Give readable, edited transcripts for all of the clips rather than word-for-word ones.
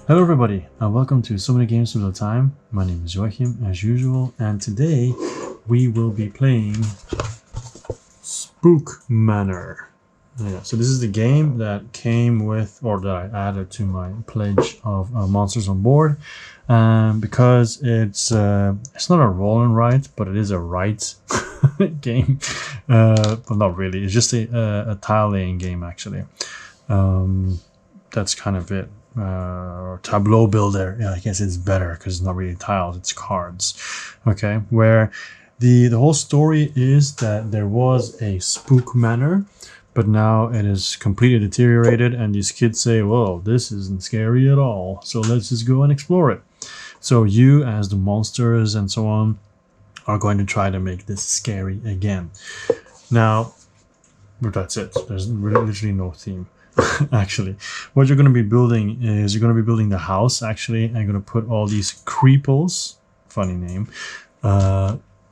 Hello everybody and welcome to So Many Games All the Time. My name is Joachim as usual, and today we will be playing Spook Manor. So this is the game that came with, or that I added to my pledge of Monsters on Board, because it's not a roll and write, but it is a write game. But not really. It's just a tile laying game actually. That's kind of it. Tableau builder, yeah, I guess it's better because it's not really tiles, it's cards. Okay, where the whole story is that there was a Spook Manor, but now it is completely deteriorated, and these kids say, well, this isn't scary at all, so let's just go and explore it. So you, as the monsters and so on, are going to try to make this scary again. Now, but that's it. There's literally no theme. Actually, what you're going to be building is you're going to be building the house actually, and you're going to put all these creeples, funny name,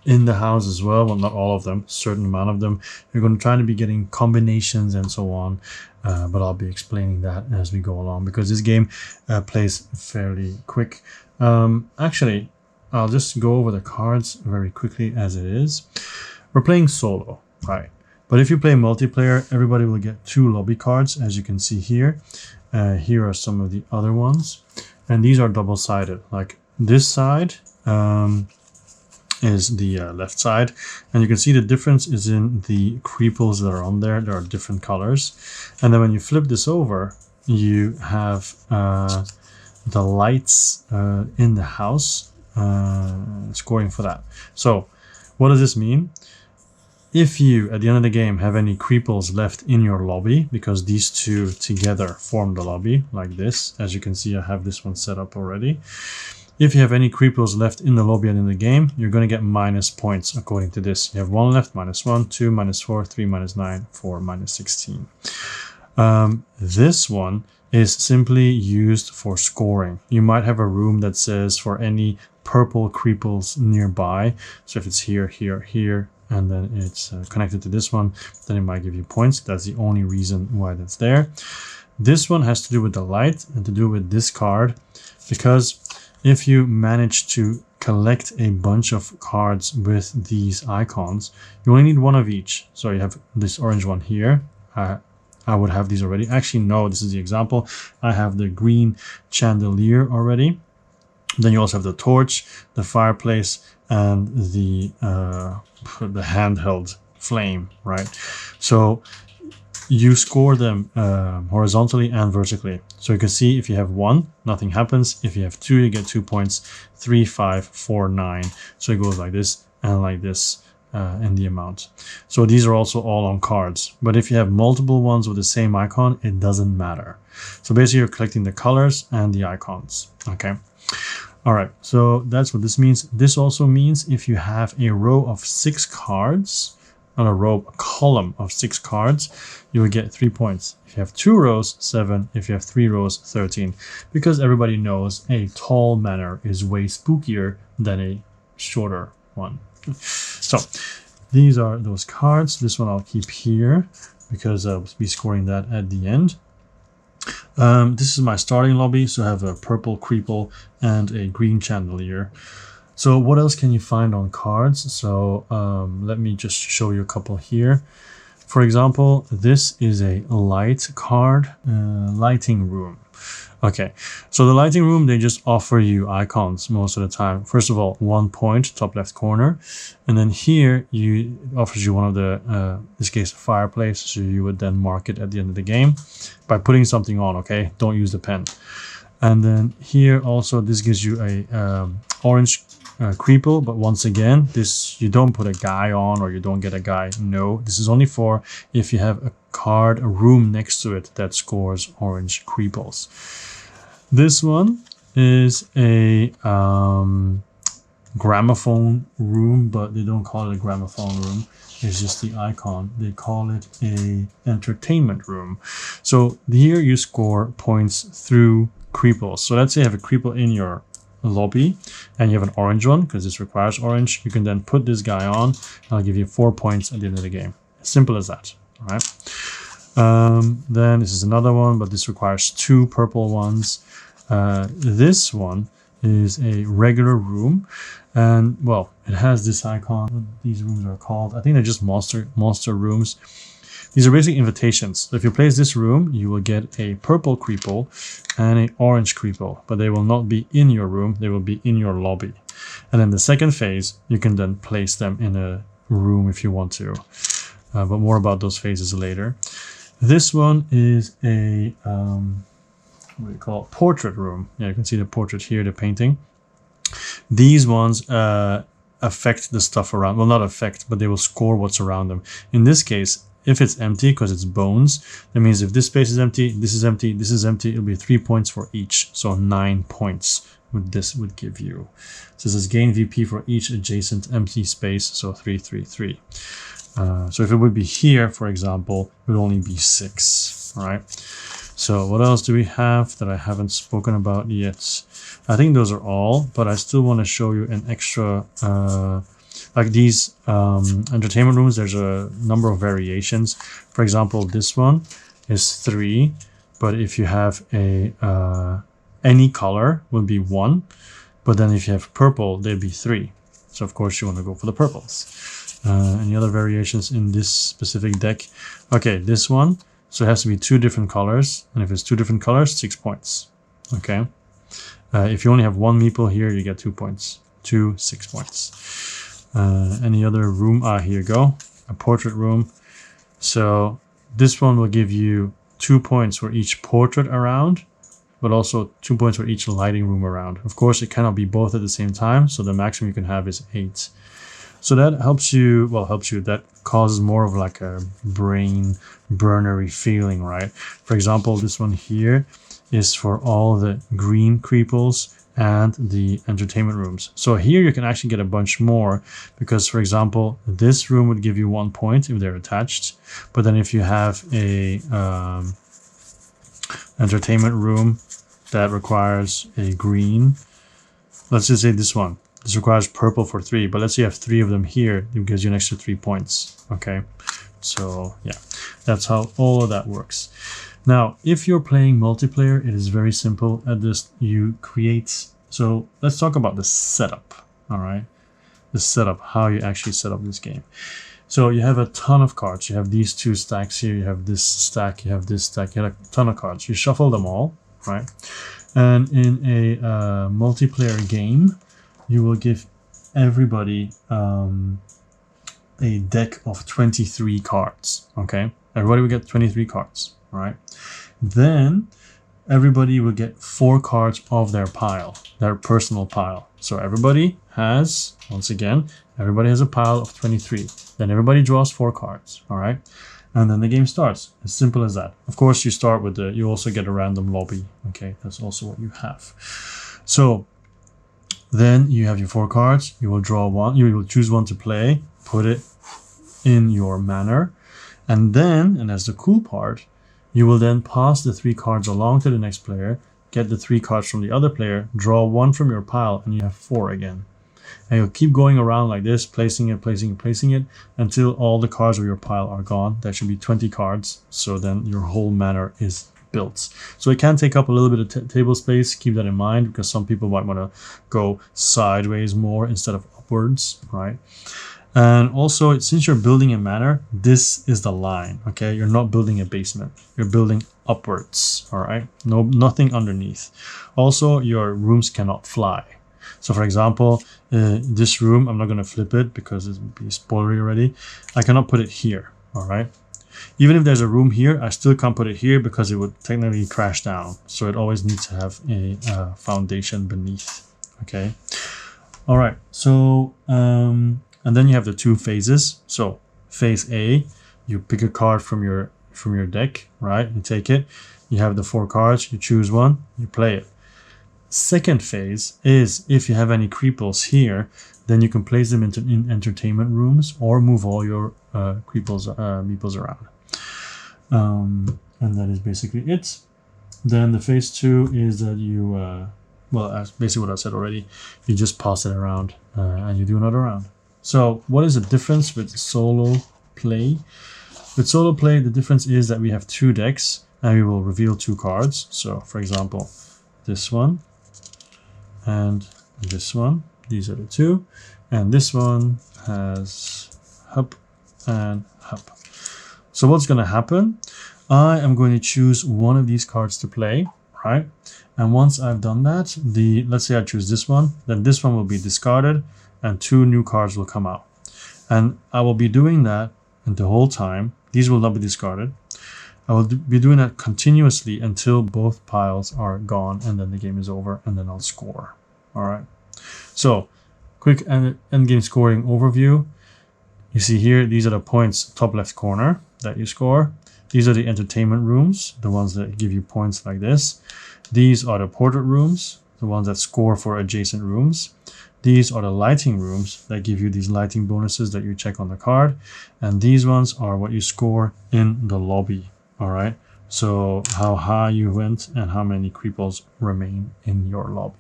in the house as well. Well, not all of them, certain amount of them. You're going to try to be getting combinations and so on, but I'll be explaining that as we go along because this game plays fairly quick. Actually, I'll just go over the cards very quickly as it is. We're playing solo, right? But if you play multiplayer, everybody will get 2 lobby cards, as you can see here. Here are some of the other ones. And these are double-sided. Like this side is the left side. And you can see the difference is in the creeples that are on there. There are different colors. And then when you flip this over, you have the lights in the house scoring for that. So what does this mean? If you, at the end of the game, have any creeples left in your lobby, because these two together form the lobby, like this. As you can see, I have this one set up already. If you have any creeples left in the lobby at the end of the game, you're going to get minus points according to this. You have 1 left, -1, 2, -4, 3, -9, 4, -16. This one is simply used for scoring. You might have a room that says for any purple creeples nearby. So if it's here, here, here, and then it's connected to this one, then it might give you points. That's the only reason why that's there. This one has to do with the light and to do with this card, because if you manage to collect a bunch of cards with these icons, you only need 1 of each. So you have this orange one here. I would have these already. Actually, no, this is the example. I have the green chandelier already. Then you also have the torch, the fireplace, and the handheld flame, right? So you score them horizontally and vertically. So you can see if you have 1, nothing happens. If you have 2, you get 2 points. 3, 5, 4, 9. So it goes like this and like this in the amount. So these are also all on cards. But if you have multiple ones with the same icon, it doesn't matter. So basically you're collecting the colors and the icons, okay? All right, so that's what this means. This also means if you have a row of 6 cards, not a column of 6 cards, you will get 3 points. If you have 2 rows, 7. If you have 3 rows, 13. Because everybody knows a tall manor is way spookier than a shorter one. So these are those cards. This one I'll keep here because I'll be scoring that at the end. This is my starting lobby, so I have a purple creeple and a green chandelier. So what else can you find on cards? So let me just show you a couple here. For example, this is a light card, lighting room. Okay, so the lighting room, they just offer you icons most of the time. First of all, 1 point, top left corner. And then here, it offers you one of the, in this case, a fireplace. So you would then mark it at the end of the game by putting something on, okay? Don't use the pen. And then here also, this gives you a orange creeple. But once again, this you don't put a guy on or you don't get a guy. No, this is only for if you have a card, a room next to it that scores orange creeples. This one is a gramophone room, but they don't call it a gramophone room. It's just the icon. They call it a entertainment room. So here you score points through creeples. So let's say you have a creeple in your lobby and you have an orange one, because this requires orange. You can then put this guy on and I'll give you 4 points at the end of the game. Simple as that. All right. Then this is another one, but this requires 2 purple ones. This one is a regular room, and well, it has this icon. What these rooms are called, I think they're just monster rooms. These are basically invitations. So if you place this room, you will get a purple creeple and an orange creeple, but they will not be in your room, they will be in your lobby. And then the second phase, you can then place them in a room if you want to, but more about those phases later. This one is a what do you call it? Portrait room. Yeah, you can see the portrait here, the painting. These ones affect the stuff around. Well, not affect, but they will score what's around them. In this case, if it's empty, because it's bones, that means if this space is empty, this is empty, this is empty, it'll be 3 points for each. So 9 points this would give you. So this is gain VP for each adjacent empty space. So 3, 3, 3. So if it would be here, for example, it would only be 6. All right. So what else do we have that I haven't spoken about yet? I think those are all, but I still want to show you an extra, like these entertainment rooms, there's a number of variations. For example, this one is 3, but if you have a any color will be 1, but then if you have purple, they'd be 3. So of course you want to go for the purples. Any other variations in this specific deck? Okay, this one. So it has to be 2 different colors, and if it's 2 different colors, 6 points. Okay. If you only have 1 meeple here, you get 2 points. 2, 6 points. Any other room? Here you go. A portrait room. So this one will give you 2 points for each portrait around, but also 2 points for each lighting room around. Of course, it cannot be both at the same time, so the maximum you can have is 8. So that helps you, that causes more of like a brain burnery feeling, right? For example, this one here is for all the green creeples and the entertainment rooms. So here you can actually get a bunch more because, for example, this room would give you 1 point if they're attached. But then if you have a entertainment room that requires a green, let's just say this one. This requires purple for 3, but let's say you have 3 of them here, it gives you an extra 3 points. Okay, so yeah, that's how all of that works. Now, if you're playing multiplayer, it is very simple. At this, you create. So let's talk about the setup. All right, the setup, how you actually set up this game. So you have a ton of cards. You have these 2 stacks here. You have this stack. You have this stack. You have a ton of cards. You shuffle them all, right? And in a multiplayer game, you will give everybody a deck of 23 cards, okay? Everybody will get 23 cards, all right? Then everybody will get 4 cards of their pile, their personal pile. So everybody has, once again, everybody has a pile of 23. Then everybody draws 4 cards, all right? And then the game starts, as simple as that. Of course, you start with you also get a random lobby, okay? That's also what you have. So then you have your 4 cards, you will draw 1, you will choose 1 to play, put it in your manor, and then, and that's the cool part, you will then pass the 3 cards along to the next player, get the 3 cards from the other player, draw 1 from your pile, and you have 4 again. And you'll keep going around like this, placing it, until all the cards of your pile are gone. That should be 20 cards, so then your whole manor is built. So it can take up a little bit of table space. Keep that in mind because some people might want to go sideways more instead of upwards, right? And also, since you're building a manor, this is the line, okay? You're not building a basement. You're building upwards, all right? Nothing underneath. Also, your rooms cannot fly. So for example, this room, I'm not going to flip it because it would be spoilery already. I cannot put it here, all right? Even if there's a room here, I still can't put it here because it would technically crash down. So it always needs to have a foundation beneath, okay? All right, so, and then you have the 2 phases. So phase A, you pick a card from your deck, right? You take it, you have the 4 cards, you choose 1, you play it. Second phase is if you have any creeples here, then you can place them in entertainment rooms or move all your meeples around. And that is basically it. Then the phase 2 is that you, well, as basically what I said already, you just pass it around and you do another round. So what is the difference with solo play? With solo play, the difference is that we have 2 decks and we will reveal 2 cards. So for example, this one, and this one. These are the two. And this one has hop and hop. So what's going to happen? I am going to choose one of these cards to play, right? And once I've done that, let's say I choose this one, then this one will be discarded and 2 new cards will come out. And I will be doing that the whole time. These will not be discarded. I will be doing that continuously until both piles are gone, and then the game is over, and then I'll score. All right. So quick endgame scoring overview. You see here, these are the points top left corner that you score. These are the entertainment rooms, the ones that give you points like this. These are the portrait rooms, the ones that score for adjacent rooms. These are the lighting rooms that give you these lighting bonuses that you check on the card. And these ones are what you score in the lobby. All right. So how high you went and how many creeples remain in your lobby.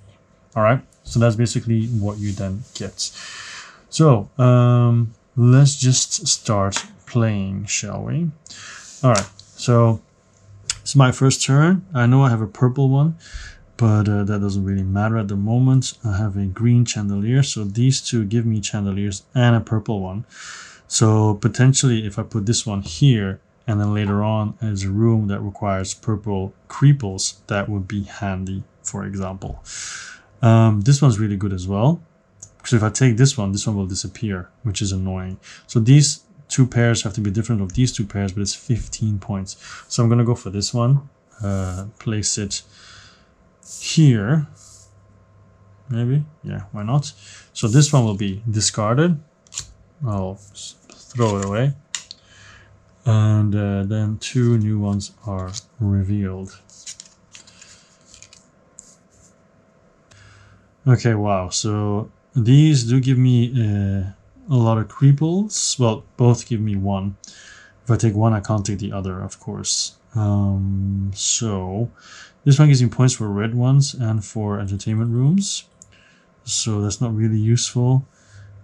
All right. So that's basically what you then get. So let's just start playing, shall we? All right. So it's my first turn. I know I have a purple one, but that doesn't really matter at the moment. I have a green chandelier. So these two give me chandeliers and a purple one. So potentially if I put this one here, and then later on there's a room that requires purple creeples, that would be handy, for example. This one's really good as well. So if I take this one will disappear, which is annoying. So these 2 pairs have to be different of these 2 pairs, but it's 15 points. So I'm going to go for this one. Place it here. Maybe. Yeah, why not? So this one will be discarded. I'll throw it away. And then 2 new ones are revealed. Okay, wow. So these do give me a lot of creeples. Well, both give me 1. If I take one, I can't take the other, of course. So this one gives me points for red ones and for entertainment rooms. So that's not really useful.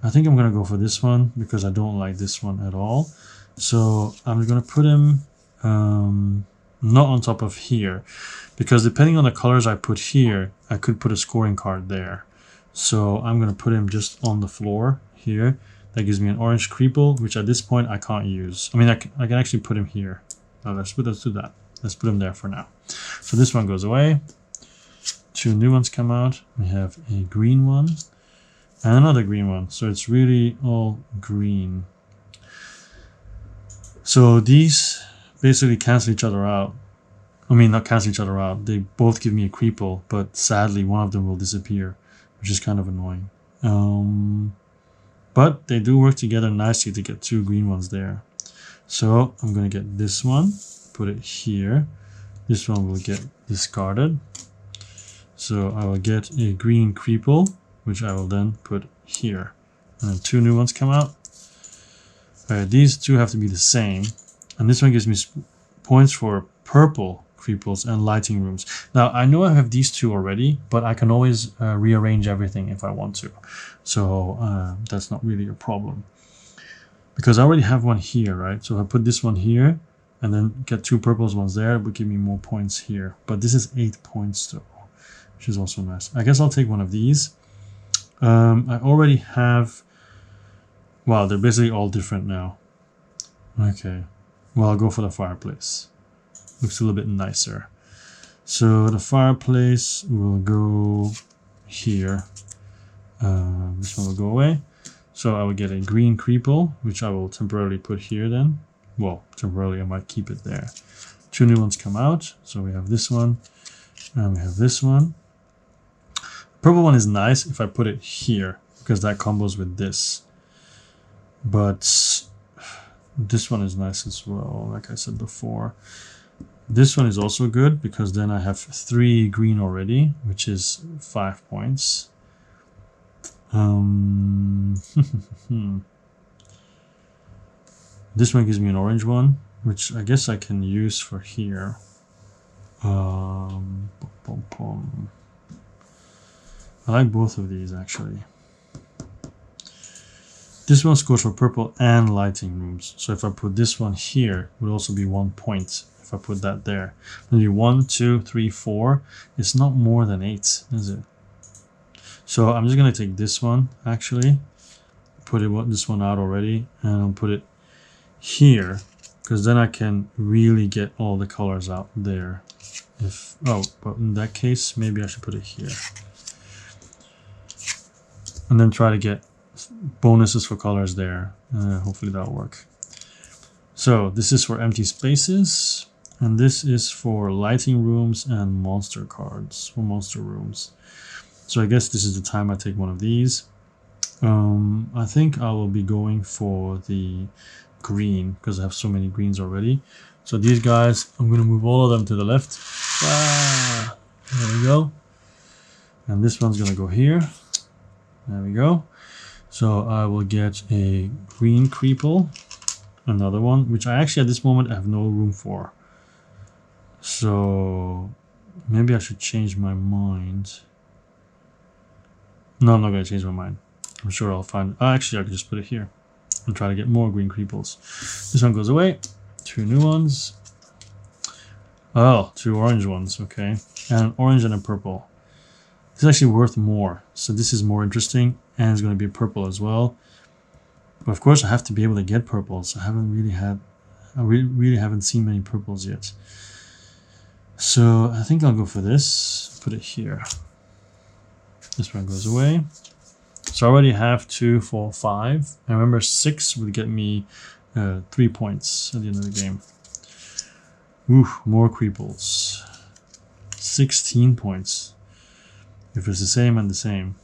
I think I'm going to go for this one because I don't like this one at all. So I'm going to put him not on top of here, because depending on the colors I put here, I could put a scoring card there. So I'm going to put him just on the floor here. That gives me an orange creeple, which at this point I can't use. I mean, I can actually put him here. Let's do that. Let's put him there for now. So this one goes away. 2 new ones come out. We have a green one and another green one. So it's really all green. So these basically cancel each other out. I mean, not cancel each other out. They both give me a creeple, but sadly one of them will disappear, which is kind of annoying. But they do work together nicely to get 2 green ones there. So I'm going to get this one, put it here. This one will get discarded. So I will get a green creeple, which I will then put here. And then 2 new ones come out. Alright, these 2 have to be the same. And this one gives me points for purple creeples and lighting rooms. Now, I know I have these 2 already, but I can always rearrange everything if I want to. So that's not really a problem. Because I already have one here, right? So if I put this one here and then get 2 purples ones there, it would give me more points here. But this is 8 points though, which is also nice. I guess I'll take one of these. I already have... Wow, they're basically all different now. Okay. Well, I'll go for the fireplace. Looks a little bit nicer. So the fireplace will go here. This one will go away. So I will get a green creeple, which I will temporarily put here then. Well, temporarily I might keep it there. 2 new ones come out. So we have this one and we have this one. Purple one is nice if I put it here, because that combos with this. But this one is nice as well, like I said before. This one is also good because then I have 3 green already, which is 5 points. This one gives me an orange one, which I guess I can use for here. I like both of these actually. This one scores for purple and lighting rooms. So if I put this one here, it would also be 1 point if if I put that there. Maybe 1, 2, 3, 4. It's not more than 8, is it? So I'm just gonna take this one actually, put this one out already, and I'll put it here, because then I can really get all the colors out there. But in that case, maybe I should put it here. And then try to get bonuses for colors there. Hopefully that'll work. So this is for empty spaces, and this is for lighting rooms and monster cards, for monster rooms. So I guess this is the time I take one of these. I think I will be going for the green, because I have so many greens already. So these guys, I'm going to move all of them to the left. There we go. And this one's going to go here. There we go. So I will get a green creeple, another one, which I actually at this moment have no room for. So maybe I should change my mind. No, I'm not going to change my mind. I'm sure I'll find... actually, I could just put it here and try to get more green creeples. This one goes away. 2 new ones. Oh, 2 orange ones. Okay. And an orange and a purple. This is actually worth more. So this is more interesting. And it's going to be purple as well. But of course, I have to be able to get purples. I really haven't seen many purples yet. So I think I'll go for this. Put it here. This one goes away. So I already have 2, 4, 5. I remember 6 would get me 3 points at the end of the game. Ooh, more creeples. 16 points. If it's the same and the same.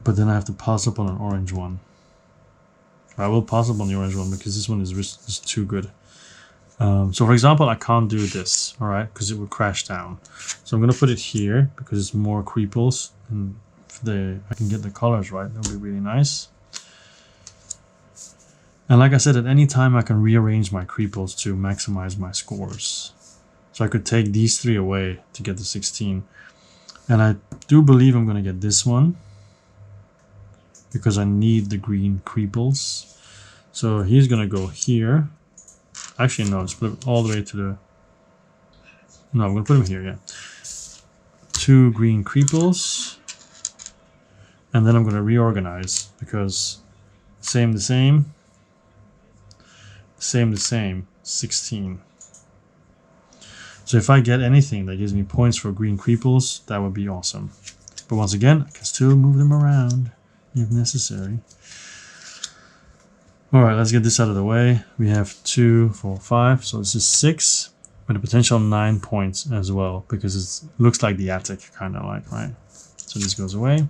But then I have to pass up on an orange one. I will pass up on the orange one because this one is just too good. So for example, I can't do this, all right, because it would crash down. So I'm going to put it here because it's more creeples, and if I can get the colors right, that would be really nice. And like I said, at any time I can rearrange my creeples to maximize my scores. So I could take these 3 away to get the 16. And I do believe I'm going to get this one, because I need the green creeples. So he's going to go here. Actually, no, let's put it all the way to the... No, I'm going to put him here, yeah. 2 green creeples. And then I'm going to reorganize, because same, the same. Same, the same. 16. So if I get anything that gives me points for green creeples, that would be awesome. But once again, I can still move them around if necessary. Alright, let's get this out of the way. We have 2, 4, 5, so this is 6, with a potential 9 points as well, because it looks like the attic, kind of like, right? So this goes away.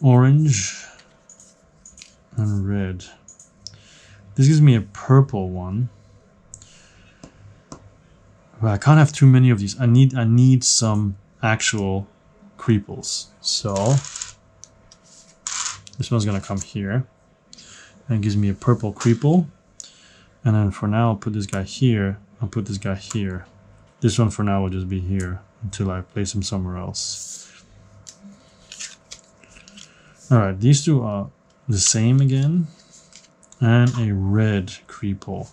Orange and red. This gives me a purple one. But I can't have too many of these. I need some actual creeples. So this one's gonna come here, and it gives me a purple creeple. And then for now, I'll put this guy here. I'll put this guy here. This one for now will just be here until I place him somewhere else. All right, these 2 are the same again, and a red creeple.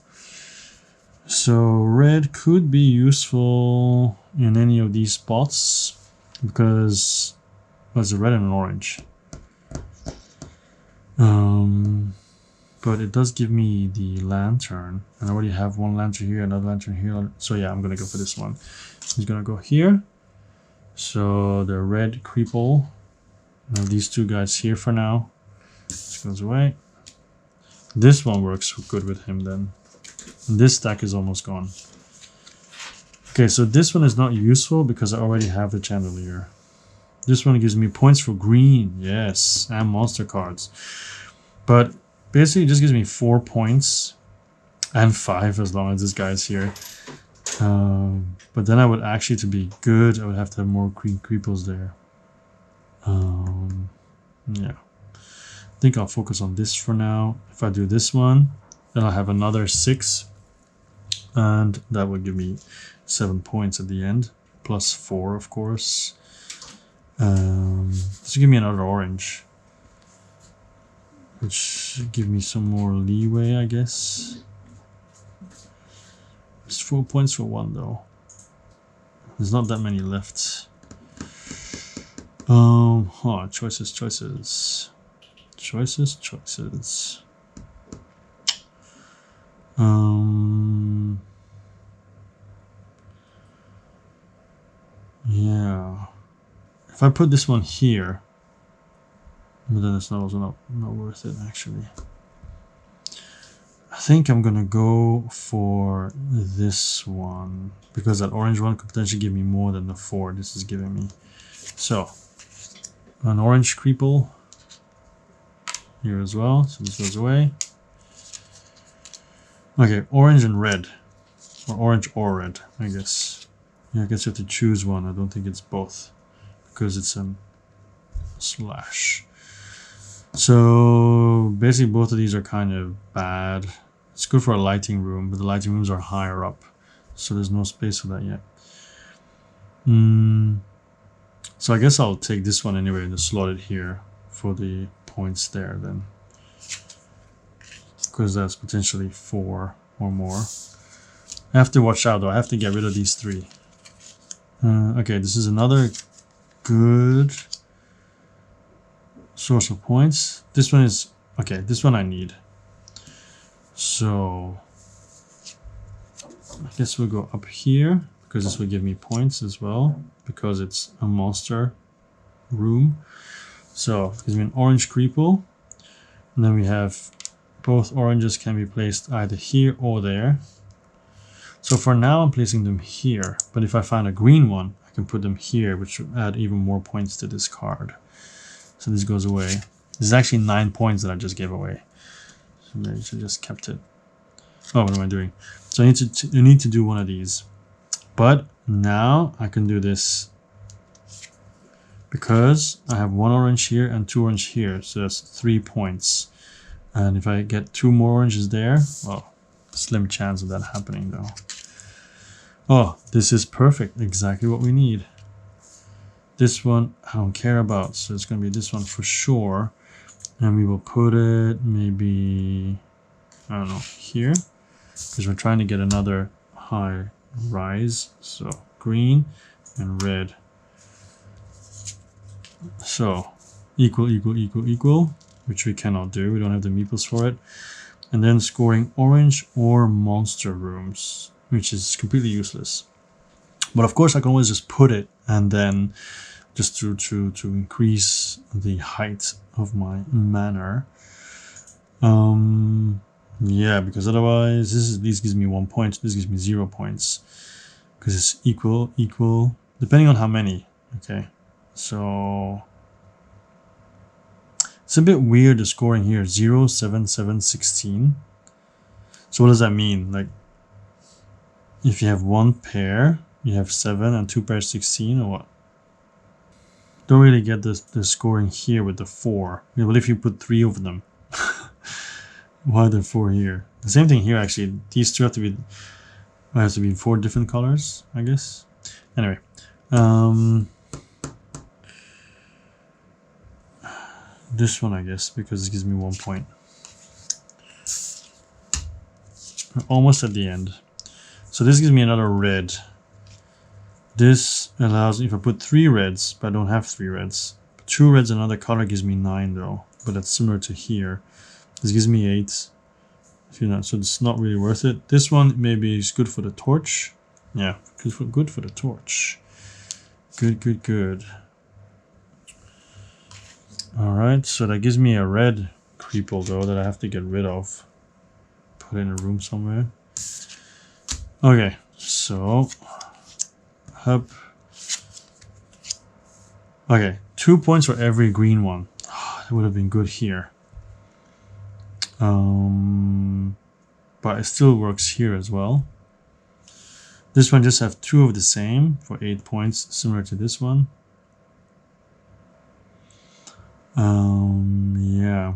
So red could be useful in any of these spots, because there's a red and an orange. But it does give me the lantern, and I already have 1 lantern here, another lantern here. So yeah, I'm gonna go for this one. He's gonna go here. So the red creeple. Now these 2 guys here for now. This goes away. This one works good with him then. And this stack is almost gone. Okay, so this one is not useful because I already have the chandelier. This one gives me points for green, yes, and monster cards. But basically it just gives me 4 points, and 5 as long as this guy's here. But then I would actually, to be good, I would have to have more green creeples there. Yeah. I think I'll focus on this for now. If I do this one, then I'll have another 6. And that would give me 7 points at the end. Plus 4, of course. This will give me another orange. Which should give me some more leeway, I guess. It's 4 points for one though. There's not that many left. Choices. Yeah. If I put this one here, but then it's also not worth it actually. I think I'm gonna go for this one because that orange one could potentially give me more than the 4 this is giving me. So an orange creeple here as well, so this goes away. Okay, orange and red, or orange or red, I guess. Yeah, I guess you have to choose one. I don't think it's both because it's a slash. So basically both of these are kind of bad. It's good for a lighting room, but the lighting rooms are higher up, so there's no space for that yet. So I guess I'll take this one anyway and just slot it here for the points there then, because that's potentially 4 or more. I have to watch out though. I have to get rid of these 3. Okay, this is another good source of points. This one is okay. This one I need. So I guess we'll go up here because this will give me points as well because it's a monster room. So it gives me an orange creeple, and then we have both oranges can be placed either here or there. So for now I'm placing them here, but if I find a green one I can put them here, which will add even more points to this card. So this goes away. This is actually 9 points that I just gave away. So maybe I should just kept it. Oh, what am I doing? So I need to do one of these. But now I can do this because I have 1 orange here and 2 orange here. So that's 3 points. And if I get 2 more oranges there, well, slim chance of that happening though. Oh, this is perfect. Exactly what we need. This one I don't care about, so it's going to be this one for sure. And we will put it maybe, I don't know, here. Because we're trying to get another high rise. So green and red. So equal, which we cannot do. We don't have the meeples for it. And then scoring orange or monster rooms, which is completely useless. But of course I can always just put it and then just to increase the height of my manor. Yeah, because otherwise this gives me 1 point, this gives me 0 points. Because it's equal, depending on how many. Okay, so it's a bit weird the scoring here, 0, 7, 7, 16. So what does that mean? Like, if you have 1 pair, you have 7 and 2 pairs 16 or what? Don't really get the scoring here with the 4. Yeah, well, if you put 3 over them, why are there 4 here? The same thing here actually. These two have to be 4 different colors, I guess. Anyway, this one I guess because it gives me 1 point. Almost at the end. So this gives me another red. This allows, if I put 3 reds, but I don't have 3 reds. 2 reds and another color gives me 9 though, but that's similar to here. This gives me 8. You know, so it's not really worth it. This one maybe is good for the torch. Yeah, good for the torch. Good. Alright, so that gives me a red creeple though that I have to get rid of. Put it in a room somewhere. Okay, so up. Okay, 2 points for every green one. That would have been good here. But it still works here as well. This one just have 2 of the same for 8 points, similar to this one. Yeah.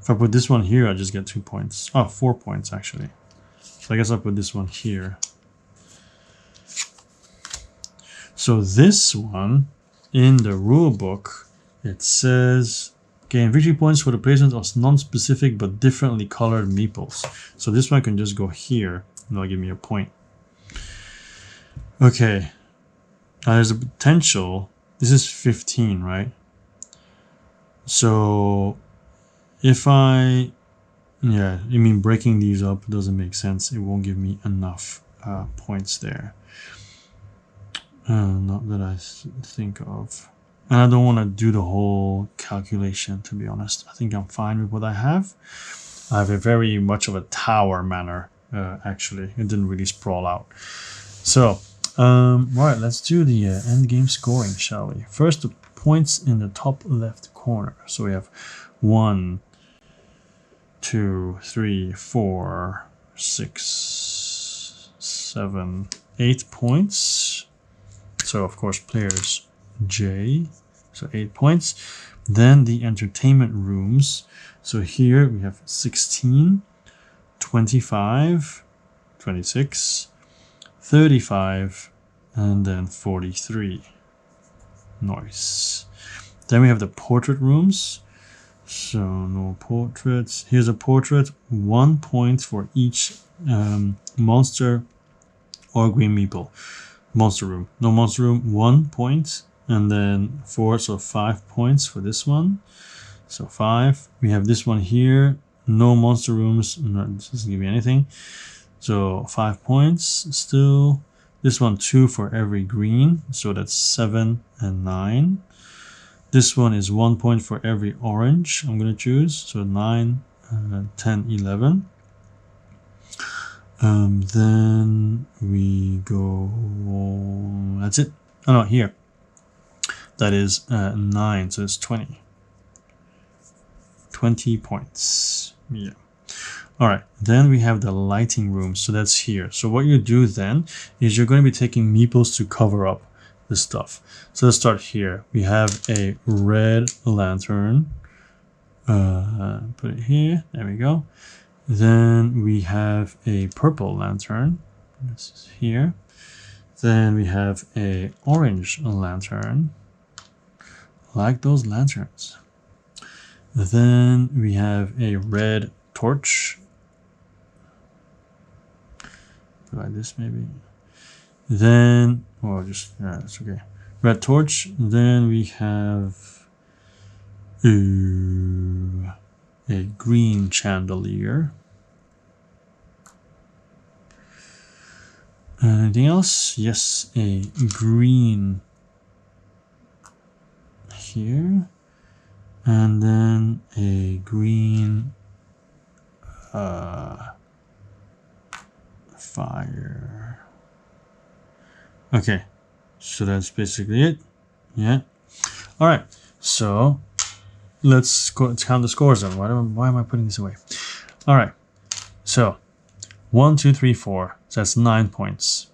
If I put this one here, I just get 2 points. Oh, 4 points actually. So I guess I'll put this one here. So this one, in the rule book, it says Gain victory points for the placement of non-specific but differently colored meeples. So this one can just go here and that'll give me a point. Okay. Now there's a potential. This is 15, right? So if I, yeah, I mean breaking these up doesn't make sense. It won't give me enough points there. Not that I think of. And I don't want to do the whole calculation, to be honest. I think I'm fine with what I have. I have a very much of a tower manor, actually. It didn't really sprawl out. So, right, let's do the end game scoring, shall we? First, the points in the top left corner. So we have 1, 2, 3, 4, 6, 7, 8 points. So, of course, players J, so 8 points. Then the entertainment rooms. So here we have 16, 25, 26, 35, and then 43. Nice. Then we have the portrait rooms. So no portraits. Here's a portrait. 1 point for each monster or green meeple. Monster room. No monster room. 1 point. And then 4, so 5 points for this one. So 5. We have this one here. No monster rooms. No, this doesn't give me anything. So 5 points still. This one 2 for every green. So that's 7 and 9. This one is 1 point for every orange I'm going to choose. So 9, 10, 11. Then we go, that's it. Oh no, here. That is 9, so it's 20. 20 points. Yeah. All right, then we have the lighting room. So that's here. So what you do then is you're going to be taking meeples to cover up the stuff. So let's start here. We have a red lantern. Put it here. There we go. Then we have a purple lantern. This is here. Then we have a orange lantern. Like those lanterns. Then we have a red torch. Like this maybe. Then, oh, just, yeah, that's okay. Red torch. Then we have a green chandelier. Anything else? Yes, a green here. And then a green fire. Okay, so that's basically it. Yeah. All right. So let's count the scores then. Why am I putting this away? All right. So 1, 2, 3, 4. So that's 9 points.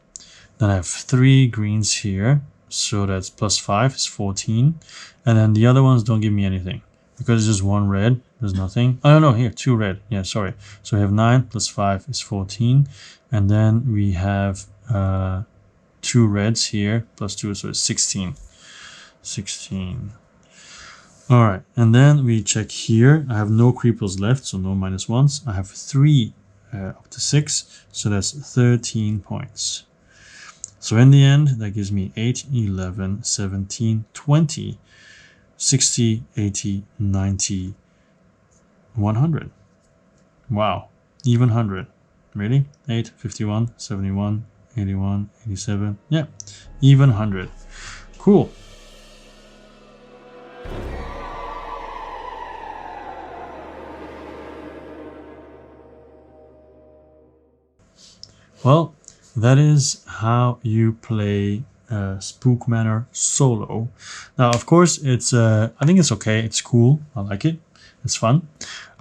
Then I have 3 greens here. So that's plus 5 is 14. And then the other ones don't give me anything. Because it's just 1 red, there's nothing. Oh, no, here, 2 red. Yeah, sorry. So we have 9 plus 5 is 14. And then we have 2 reds here, plus 2, so it's 16. 16. All right, and then we check here. I have no creeples left, so no -1s. I have 3 up to 6, so that's 13 points. So in the end, that gives me 8, 11, 17, 20, 60, 80, 90, 100. Wow, even 100. Really? 8, 51, 71, 81, 87. Yeah, even 100. Cool. Well, that is how you play Spook Manor solo. Now, of course, it's I think it's okay. It's cool. I like it. It's fun.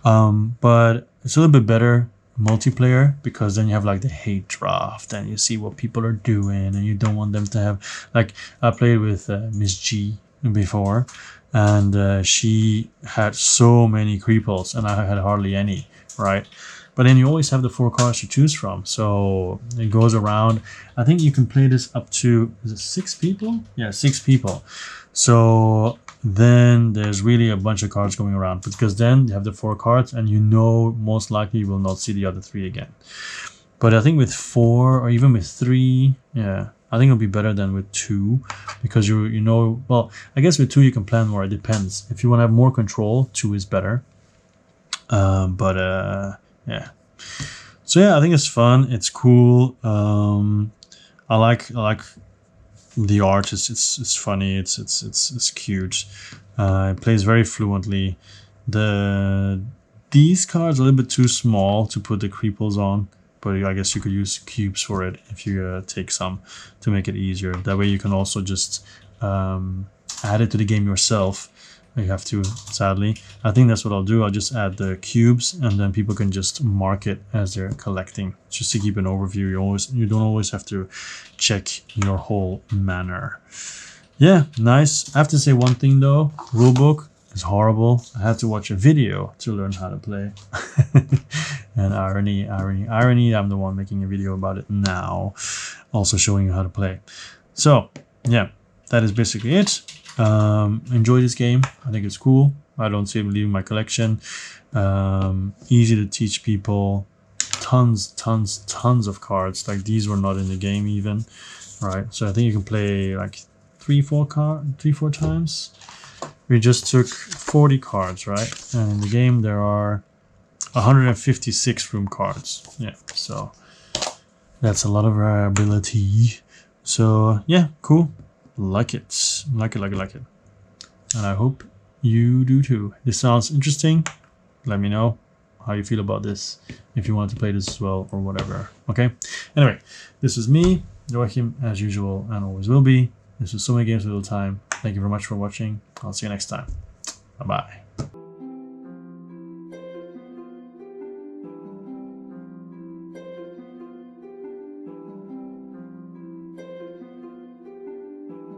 But it's a little bit better multiplayer because then you have like the hate draft and you see what people are doing and you don't want them to have, like, I played with Miss G before and she had so many creeples and I had hardly any, right? But then you always have the 4 cards to choose from. So it goes around. I think you can play this up to, is it 6 people? Yeah, 6 people. So then there's really a bunch of cards going around, because then you have the 4 cards and you know most likely you will not see the other 3 again. But I think with 4 or even with 3, yeah, I think it'll be better than with 2, because you know, well, I guess with 2 you can plan more. It depends. If you want to have more control, 2 is better. Yeah. So yeah, I think it's fun. It's cool. I like the art. It's funny. It's cute. It plays very fluently. These cards are a little bit too small to put the creeples on, but I guess you could use cubes for it if you take some to make it easier. That way you can also just add it to the game yourself. You have to, sadly. I think that's what I'll do. I'll just add the cubes, and then people can just mark it as they're collecting, just to keep an overview. You don't always have to check your whole manor. Yeah, nice. I have to say one thing though. Rulebook is horrible. I had to watch a video to learn how to play. And irony. I'm the one making a video about it now, also showing you how to play. So yeah, that is basically it. Enjoy this game. I think it's cool. I don't see it leaving my collection. Easy to teach people. Tons of cards. Like, these were not in the game even. Right, so I think you can play like 3-4 times. We just took 40 cards, right? And in the game there are 156 room cards. Yeah, so that's a lot of variability. So yeah, cool. Like it. And I hope you do too. This sounds interesting. Let me know how you feel about this, if you want to play this as well or whatever. Okay, anyway, this is me, Joachim, as usual, and always will be. This is So Many Games Little Time. Thank you very much for watching. I'll see you next time. Bye bye.